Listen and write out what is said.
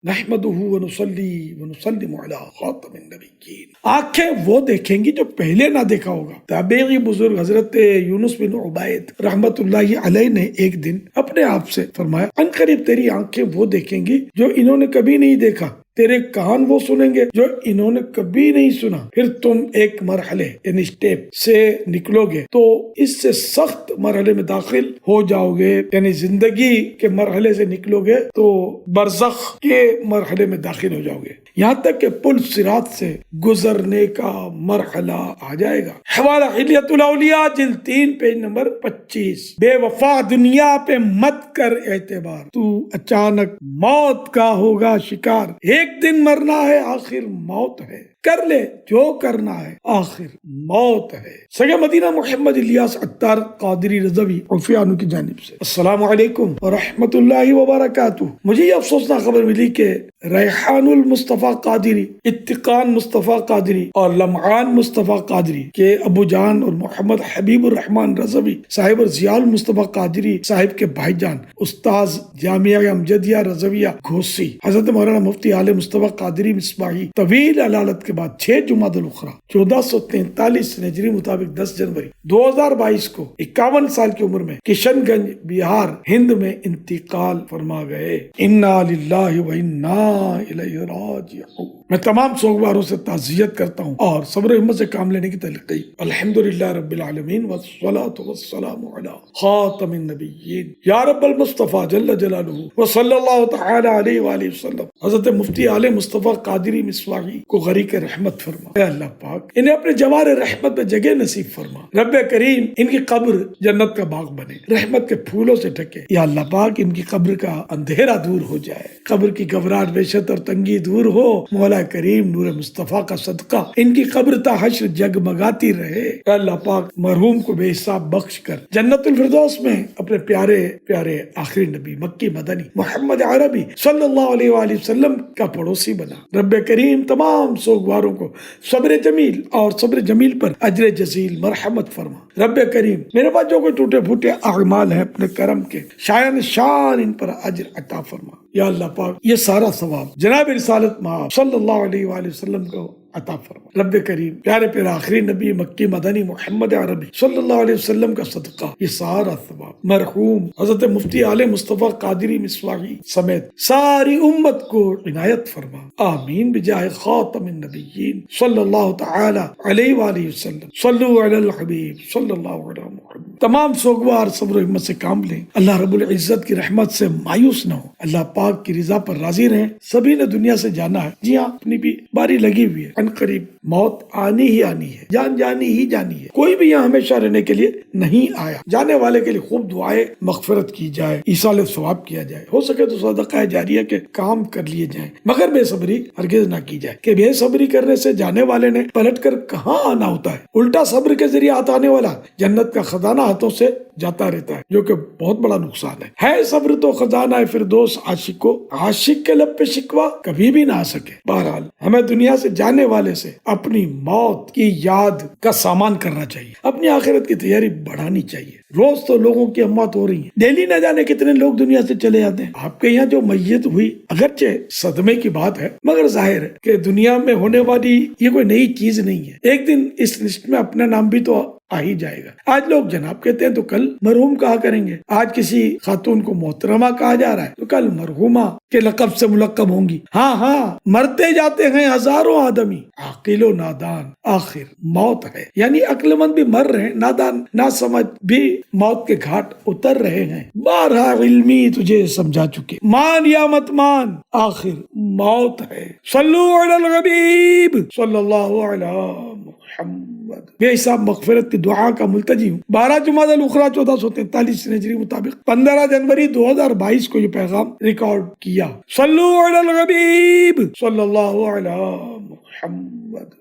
نحمدہ ونصلی ونسلم علی خاتم النبیین۔ آنکھیں وہ دیکھیں گی جو پہلے نہ دیکھا ہوگا۔ تابعی بزرگ حضرت یونس بن عبید رحمت اللہ علیہ نے ایک دن اپنے آپ سے فرمایا، عنقریب تیری آنکھیں وہ دیکھیں گی جو انہوں نے کبھی نہیں دیکھا، تیرے کان وہ سنیں گے جو انہوں نے کبھی نہیں سنا، پھر تم ایک مرحلے یعنی اسٹیپ سے نکلو گے تو اس سے سخت مرحلے میں داخل ہو جاؤ گے، یعنی زندگی کے مرحلے سے نکلو گے تو برزخ کے مرحلے میں داخل ہو جاؤ گے، یہاں تک کہ پل صراط سے گزرنے کا مرحلہ آ جائے گا۔ حوالہ حلیۃ الاولیاء جلد 3 پیج نمبر 25۔ بے وفا دنیا پہ مت کر اعتبار، تو اچانک موت کا ہوگا شکار، ایک دن مرنا ہے آخر موت ہے، کر لے جو کرنا ہے آخر موت ہے۔ سگے مدینہ محمد الیاس عطار قادری رضوی عفو عنہ کی جانب سے السلام علیکم ورحمۃ اللہ وبرکاتہ۔ مجھے یہ افسوسناک خبر ملی کہ ریحان المصطفیٰ قادری، اتقان مصطفیٰ قادری اور لمعان مصطفیٰ قادری کے ابو جان اور محمد حبیب الرحمن رضوی صاحب اور ضیاء المصطفیٰ قادری صاحب کے بھائی جان استاذ جامعہ امجدیہ رضویہ گھوسی حضرت مولانا مفتی عالم مصطفیٰ قادری مصباحی طویل علالت کے بعد 6 جمادی الاخری 1443 ہجری مطابق 10 جنوری 2022 کو 51 سال کی عمر میں کشن گنج بہار ہند میں انتقال فرما گئے۔ انا للہ و انا الیہ راجعون۔ میں تمام سوگواروں سے تعزیت کرتا ہوں اور صبر و ہمت سے کام لینے کی تلقی۔ الحمدللہ رب العالمین والصلاة والسلام علی خاتم النبیین یا رب المصطفیٰ جل جلالہ وصلی اللہ تعالی علیہ وآلہ وسلم۔ حضرت مفتی عالم مصطفیٰ قادری مصباحی کو غریق رحمت فرما، اے اللہ پاک انہیں اپنے جوار رحمت میں جگہ نصیب فرما، رب کریم ان کی قبر جنت کا باغ بنے، رحمت کے پھولوں سے ڈھکے، یا اللہ پاک ان کی قبر کا اندھیرا دور ہو جائے، قبر کی گھبراہٹ وحشت اور تنگی دور ہو، مولا کریم نور مصطفیٰ کا صدقہ ان کی قبر تا حشر جگمگاتی رہے، اے اللہ پاک مرحوم کو بے حساب بخش کر جنت الفردوس میں اپنے پیارے پیارے آخری نبی مکی مدنی محمد عربی صلی اللہ علیہ وآلہ وسلم کا پڑوسی بنا۔ رب کریم تمام سوگواروں کو صبر جمیل اور صبر جمیل پر اجر جزیل مرحمت فرما۔ رب کریم میرے پاس جو کوئی ٹوٹے پھوٹے اعمال ہیں اپنے کرم کے شایان شان ان پر اجر عطا فرما، یا اللہ پاک یہ سارا ثواب جناب رسالت مآب صلی اللہ علیہ وآلہ وسلم کو عطا فرما۔ رب کریم پیارے پیارے آخری نبی مکی مدنی محمد عربی صلی اللہ علیہ وسلم کا صدقہ یہ سارا ثواب مرحوم حضرت مفتی عالم مصطفیٰ قادری مصباحی سمیت ساری امت کو عنایت فرما، آمین بجاہ خاتم النبیین صلی اللہ تعالی علیہ وآلہ وسلم۔ صلو علی الحبیب صلی اللہ علیہ محمد۔ تمام سوگوار صبر و ہمت سے کام لیں، اللہ رب العزت کی رحمت سے مایوس نہ ہو، اللہ پاک کی رضا پر راضی رہیں۔ سبھی نے دنیا سے جانا ہے، جی ہاں اپنی بھی باری لگی ہوئی ہے، عنقریب موت آنی ہی آنی ہے، جان جانی ہی جانی ہے، کوئی بھی یہاں ہمیشہ رہنے کے لیے نہیں آیا۔ جانے والے کے لیے خوب دعائیں مغفرت کی جائے، ایصال ثواب کیا جائے، ہو سکے تو صدقہ جاریہ کے کام کر لیے جائیں، مگر بے صبری ہرگز نہ کی جائے کہ بے صبری کرنے سے جانے والے نے پلٹ کر کہاں آنا ہوتا ہے، الٹا صبر کے ذریعے آنے والا جنت کا خزانہ ہاتھوں سے جاتا رہتا ہے، جو کہ بہت بڑا نقصان ہے صبر تو خزانہ ہے فردوس عاشق کو، عاشق کے لب پہ شکوہ کبھی بھی نہ آ سکے۔ بہرحال ہمیں دنیا سے جانے والے سے اپنی موت کی یاد کا سامان کرنا چاہیے، اپنی آخرت کی تیاری بڑھانی چاہیے۔ روز تو لوگوں کی اموات ہو رہی ہیں، ڈیلی نہ جانے کتنے لوگ دنیا سے چلے جاتے ہیں۔ آپ کے یہاں جو میت ہوئی اگرچہ صدمے کی بات ہے، مگر ظاہر ہے کہ دنیا میں ہونے والی یہ کوئی نئی چیز نہیں ہے، ایک دن اس لسٹ میں اپنا نام بھی تو آ ہی جائے گا۔ آج لوگ جناب کہتے ہیں تو کل مرحوم کہا کریں گے، آج کسی خاتون کو محترمہ کہا جا رہا ہے تو کل مرحومہ کے لقب سے ملقب ہوں گی۔ ہاں مرتے جاتے ہیں ہزاروں آدمی، عاقل و نادان آخر موت ہے، یعنی عقل مند بھی مر رہے ہیں، نادان نہ سمجھ بھی موت کے گھاٹ اتر رہے ہیں۔ بارہا علمی تجھے سمجھا چکے، مان یا مت مان آخر موت ہے۔ صلو علی الحبیب صلی اللہ علی محمد۔ بے حساب مغفرت کی دعا کا ملتجی ہوں۔ 12 جمادی الاخری 1443 ہجری مطابق 15 جنوری 2022 کو یہ پیغام ریکارڈ کیا۔ صلو علی الحبیب صلی اللہ علی محمد۔